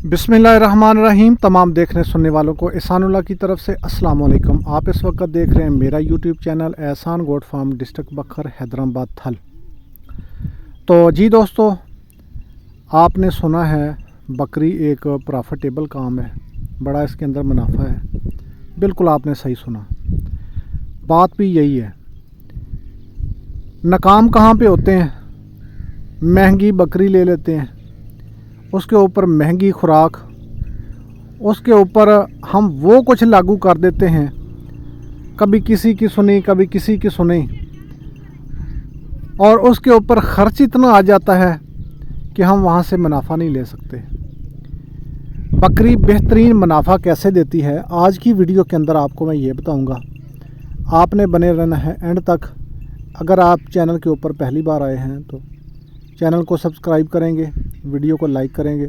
बिस्मिल्लाहिर्रहमानिर्रहीम। तमाम देखने सुनने वालों को एहसानुल्लाह की तरफ से अस्सलाम वालेकुम। आप इस वक्त देख रहे हैं मेरा यूट्यूब चैनल एहसान गोट फार्म, डिस्ट्रिक्ट बखर, हैदराबाद थल। तो जी दोस्तों, आपने सुना है बकरी एक प्रॉफिटेबल काम है, बड़ा इसके अंदर मुनाफा है। बिल्कुल आपने सही सुना, बात भी यही है। नाकाम कहाँ पे होते हैं? महंगी बकरी ले लेते हैं, उसके ऊपर महंगी खुराक, उसके ऊपर हम वो कुछ लागू कर देते हैं, कभी किसी की सुनी कभी किसी की सुनी, और उसके ऊपर ख़र्च इतना आ जाता है कि हम वहाँ से मुनाफा नहीं ले सकते। बकरी बेहतरीन मुनाफा कैसे देती है, आज की वीडियो के अंदर आपको मैं ये बताऊंगा। आपने बने रहना है एंड तक। अगर आप चैनल के ऊपर पहली बार आए हैं तो चैनल को सब्सक्राइब करेंगे, वीडियो को लाइक करेंगे,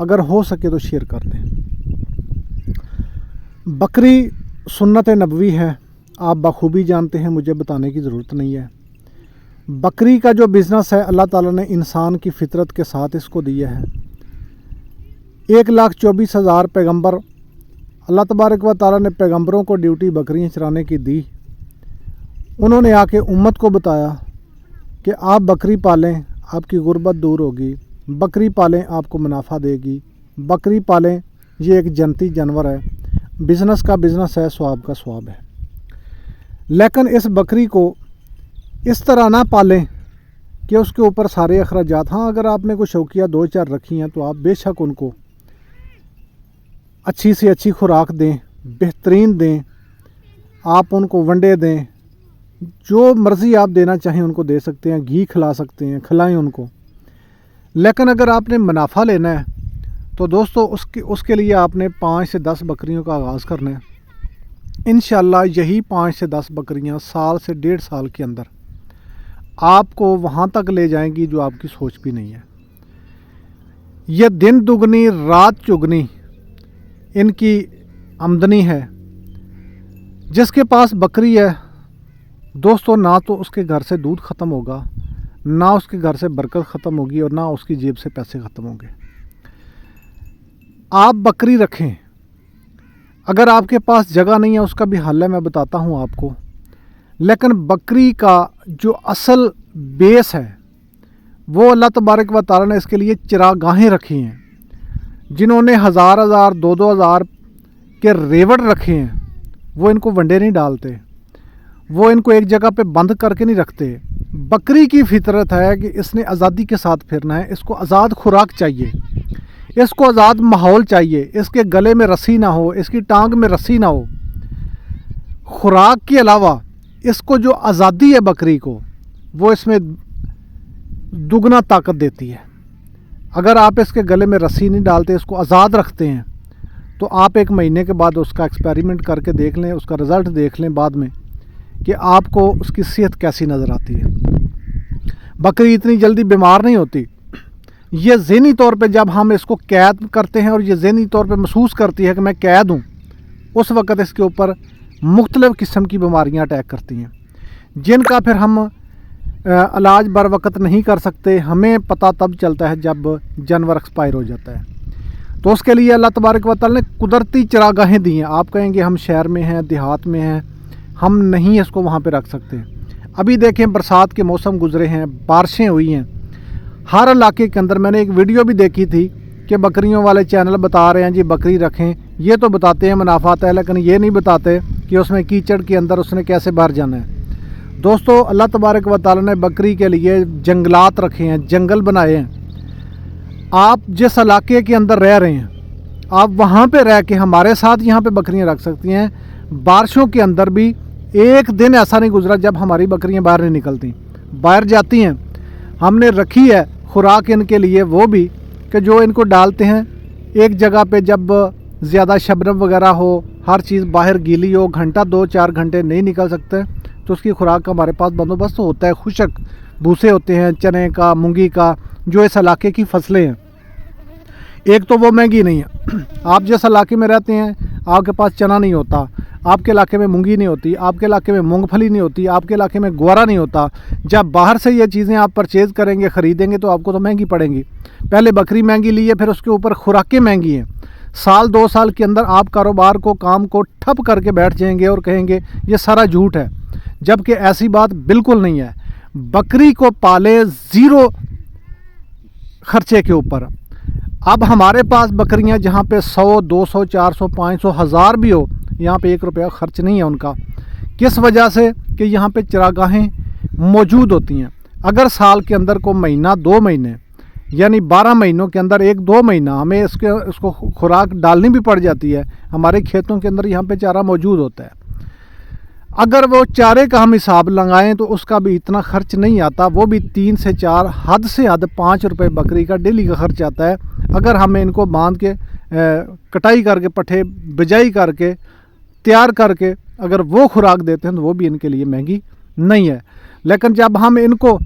अगर हो सके तो शेयर कर दें। बकरी सुन्नत नबवी है, आप बखूबी जानते हैं, मुझे बताने की ज़रूरत नहीं है। बकरी का जो बिज़नेस है अल्लाह ताला ने इंसान की फितरत के साथ इसको दिया है। 1,24,000 पैगंबर अल्लाह तबारक व तआला ने पैगंबरों को ड्यूटी बकरियां चराने की दी। उन्होंने आके उम्मत को बताया कि आप बकरी पालें, आपकी गुर्बत दूर होगी, बकरी पालें आपको मुनाफा देगी, बकरी पालें ये एक जन्नती जानवर है, बिज़नेस का बिज़नेस है, स्वाब का स्वाब है। लेकिन इस बकरी को इस तरह ना पालें कि उसके ऊपर सारे अखराजात, हाँ अगर आपने कोई शौकिया 2-4 रखी हैं तो आप बेशक उनको अच्छी से अच्छी खुराक दें, बेहतरीन दें, आप उनको वंडे दें, जो मर्ज़ी आप देना चाहें उनको दे सकते हैं, घी खिला सकते हैं, खिलाएं उनको। लेकिन अगर आपने मुनाफा लेना है तो दोस्तों उसके लिए आपने 5 से 10 बकरियों का आगाज़ करना है। इंशाअल्लाह यही 5 से 10 बकरियां साल से 1.5 साल के अंदर आपको वहाँ तक ले जाएंगी जो आपकी सोच भी नहीं है। ये दिन दुगनी रात चुगनी इनकी आमदनी है। जिसके पास बकरी है दोस्तों, ना तो उसके घर से दूध ख़त्म होगा, ना उसके घर से बरकत ख़त्म होगी, और ना उसकी जेब से पैसे ख़त्म होंगे। आप बकरी रखें, अगर आपके पास जगह नहीं है उसका भी हल है, मैं बताता हूँ आपको। लेकिन बकरी का जो असल बेस है वो अल्लाह तबारक व तआला ने इसके लिए चरागाहें रखी हैं। जिन्होंने 1,000 2,000 के रेवड़ रखे हैं वो इनको वंडे नहीं डालते, वो इनको एक जगह पे बंद करके नहीं रखते। बकरी की फितरत है कि इसने आज़ादी के साथ फिरना है, इसको आज़ाद खुराक चाहिए, इसको आज़ाद माहौल चाहिए, इसके गले में रस्सी ना हो, इसकी टांग में रस्सी ना हो। खुराक के अलावा इसको जो आज़ादी है बकरी को, वो इसमें दुगना ताकत देती है। अगर आप इसके गले में रस्सी नहीं डालते, इसको आज़ाद रखते हैं, तो आप 1 महीने के बाद उसका एक्सपेरिमेंट करके देख लें, उसका रिज़ल्ट देख लें बाद में कि आपको उसकी सेहत कैसी नज़र आती है। बकरी इतनी जल्दी बीमार नहीं होती। ये ज़हनी तौर पे जब हम इसको कैद करते हैं और ये ज़हनी तौर पे महसूस करती है कि मैं कैद हूँ, उस वक़्त इसके ऊपर मुख्तलिफ़ किस्म की बीमारियाँ अटैक करती हैं, जिनका फिर हम इलाज बर वक़्त नहीं कर सकते। हमें पता तब चलता है जब जानवर एक्सपायर हो जाता है। तो उसके लिए अल्लाह तबारक व तआला ने कुदरती चरागाहें दी हैं। आप कहेंगे हम शहर में हैं, देहात में हैं, हम नहीं इसको वहाँ पे रख सकते। अभी देखें बरसात के मौसम गुजरे हैं, बारिशें हुई हैं, हर इलाके के अंदर। मैंने एक वीडियो भी देखी थी कि बकरियों वाले चैनल बता रहे हैं जी बकरी रखें, ये तो बताते हैं मुनाफा आता है, लेकिन ये नहीं बताते कि उसमें कीचड़ के अंदर उसने कैसे बाहर जाना है। दोस्तों, अल्लाह तबारक व तआला ने बकरी के लिए जंगलात रखे हैं, जंगल बनाए हैं। आप जिस इलाके के अंदर रह रहे हैं, आप वहाँ पे रह के हमारे साथ यहाँ पे बकरियाँ रख सकती हैं। बारिशों के अंदर भी एक दिन ऐसा नहीं गुजरा जब हमारी बकरियाँ बाहर नहीं निकलती, बाहर जाती हैं। हमने रखी है खुराक इनके लिए वो भी कि जो इनको डालते हैं एक जगह पे, जब ज़्यादा शबनम वगैरह हो, हर चीज़ बाहर गीली हो, घंटा 2-4 घंटे नहीं निकल सकते, तो उसकी खुराक का हमारे पास बंदोबस्त होता है। खुशक भूसे होते हैं, चने का, मूंगी का, जो इस इलाके की फसलें हैं। एक तो वो महंगी नहीं है। आप जिस इलाके में रहते हैं आपके पास चना नहीं होता, آپ کے علاقے میں مونگی نہیں ہوتی، آپ کے علاقے میں مونگ پھلی نہیں ہوتی، آپ کے علاقے میں گوارا نہیں ہوتا، جب باہر سے یہ چیزیں آپ پرچیز کریں گے، خریدیں گے تو آپ کو تو مہنگی پڑیں گی۔ پہلے بکری مہنگی لی ہے، پھر اس کے اوپر خوراکیں مہنگی ہیں۔ سال 2 سال کے اندر آپ کاروبار کو، کام کو ٹھپ کر کے بیٹھ جائیں گے اور کہیں گے یہ سارا جھوٹ ہے، جبکہ ایسی بات بالکل نہیں ہے۔ بکری کو پالیں زیرو خرچے کے اوپر۔ اب ہمارے پاس بکریاں جہاں پہ 100 200 400 500 1000 بھی ہو، یہاں پہ 1 روپیہ خرچ نہیں ہے ان کا۔ کس وجہ سے؟ کہ یہاں پہ چراگاہیں موجود ہوتی ہیں۔ اگر سال کے اندر کو مہینہ 2 مہینے یعنی 12 مہینوں کے اندر 1-2 مہینہ ہمیں اس کو خوراک ڈالنی بھی پڑ جاتی ہے، ہمارے کھیتوں کے اندر یہاں پہ چارہ موجود ہوتا ہے۔ اگر وہ چارے کا ہم حساب لگائیں تو اس کا بھی اتنا خرچ نہیں آتا، وہ بھی 3 سے 4 حد سے حد 5 روپے بکری کا ڈیلی کا خرچ آتا ہے۔ اگر ہمیں ان کو باندھ کے کٹائی کر کے، پٹھے بجائی کر کے، تیار کر کے اگر وہ خوراک دیتے ہیں تو وہ بھی ان کے لیے مہنگی نہیں ہے۔ لیکن جب ہم ان کو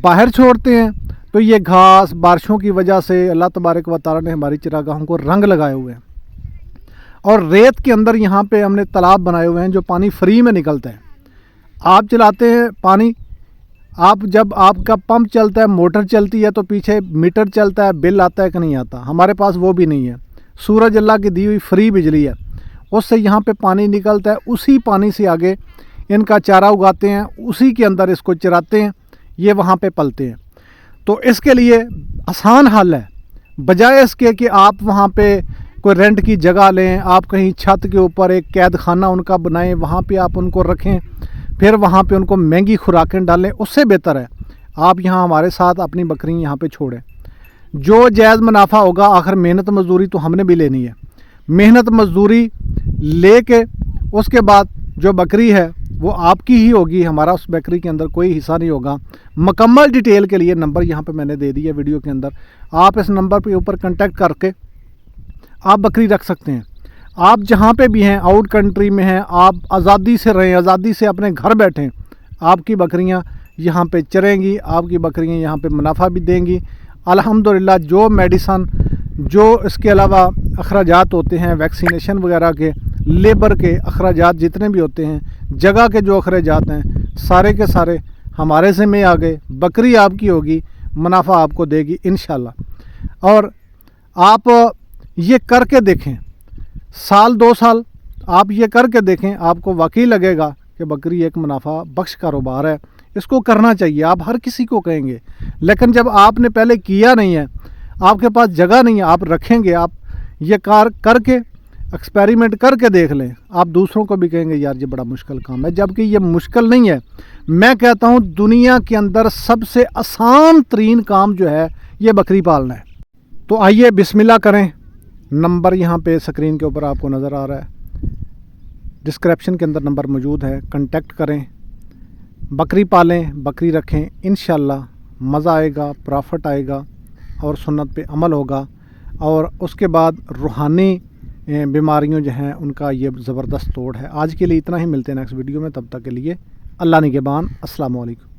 باہر چھوڑتے ہیں تو یہ گھاس بارشوں کی وجہ سے اللہ تبارک و تعالیٰ نے ہماری چراگاہوں کو رنگ لگائے ہوئے ہیں، اور ریت کے اندر یہاں پہ ہم نے تالاب بنائے ہوئے ہیں جو پانی فری میں نکلتا ہے۔ آپ چلاتے ہیں پانی، جب آپ کا پمپ چلتا ہے، موٹر چلتی ہے تو پیچھے میٹر چلتا ہے، بل آتا ہے کہ نہیں آتا؟ ہمارے پاس وہ بھی نہیں ہے۔ سورج اللہ کی دی ہوئی فری بجلی ہے، اس سے یہاں پہ پانی نکلتا ہے، اسی پانی سے آگے ان کا چارہ اگاتے ہیں، اسی کے اندر اس کو چراتے ہیں، یہ وہاں پہ پلتے ہیں۔ تو اس کے لیے آسان حل ہے، بجائے اس کے کہ آپ وہاں پہ کوئی رینٹ کی جگہ لیں، آپ کہیں چھت کے اوپر ایک قید خانہ ان کا بنائیں، وہاں پہ آپ ان کو رکھیں، پھر وہاں پہ ان کو مہنگی خوراکیں ڈالیں، اس سے بہتر ہے آپ یہاں ہمارے ساتھ اپنی بکری یہاں پہ چھوڑیں۔ جو جائز منافع ہوگا، آخر محنت مزدوری تو ہم نے بھی لینی ہے، محنت مزدوری لے کے اس کے بعد جو بکری ہے وہ آپ کی ہی ہوگی، ہمارا اس بکری کے اندر کوئی حصہ نہیں ہوگا۔ مکمل ڈیٹیل کے لیے نمبر یہاں پہ میں نے دے دی ہے ویڈیو کے اندر، آپ اس نمبر پہ اوپر کنٹیکٹ کر کے آپ بکری رکھ سکتے ہیں۔ آپ جہاں پہ بھی ہیں، آؤٹ کنٹری میں ہیں، آپ آزادی سے رہیں، آزادی سے اپنے گھر بیٹھیں، آپ کی بکریاں یہاں پہ چریں گی، آپ کی بکریاں یہاں پہ منافع بھی دیں گی الحمدللہ۔ جو میڈیسن، جو اس کے علاوہ اخراجات ہوتے ہیں ویکسینیشن وغیرہ کے، لیبر کے اخراجات جتنے بھی ہوتے ہیں، جگہ کے جو اخراجات ہیں، سارے کے سارے ہمارے ذمہ آ گئے۔ بکری آپ کی ہوگی، منافع آپ کو دے گی انشاءاللہ۔ اور آپ یہ کر کے دیکھیں، سال 2 سال آپ یہ کر کے دیکھیں، آپ کو واقعی لگے گا کہ بکری ایک منافع بخش کاروبار ہے، اس کو کرنا چاہیے۔ آپ ہر کسی کو کہیں گے، لیکن جب آپ نے پہلے کیا نہیں ہے، آپ کے پاس جگہ نہیں ہے، آپ رکھیں گے، آپ یہ کار کر کے ایکسپیریمنٹ کر کے دیکھ لیں، آپ دوسروں کو بھی کہیں گے یار یہ بڑا مشکل کام ہے، جبکہ یہ مشکل نہیں ہے۔ میں کہتا ہوں دنیا کے اندر سب سے آسان ترین کام جو ہے یہ بکری پالنا ہے۔ تو آئیے بسم اللہ کریں۔ نمبر یہاں پہ سکرین کے اوپر آپ کو نظر آ رہا ہے، ڈسکرپشن کے اندر نمبر موجود ہے، کنٹیکٹ کریں، بکری پالیں، بکری رکھیں، انشاءاللہ مزہ آئے گا، پرافٹ آئے گا اور سنت پہ عمل ہوگا، اور اس کے بعد روحانی بیماریوں جو ہیں ان کا یہ زبردست توڑ ہے۔ آج کے لیے اتنا ہی، ملتے ہیں نیکسٹ ویڈیو میں، تب تک کے لیے اللہ نگہبان، السلام علیکم۔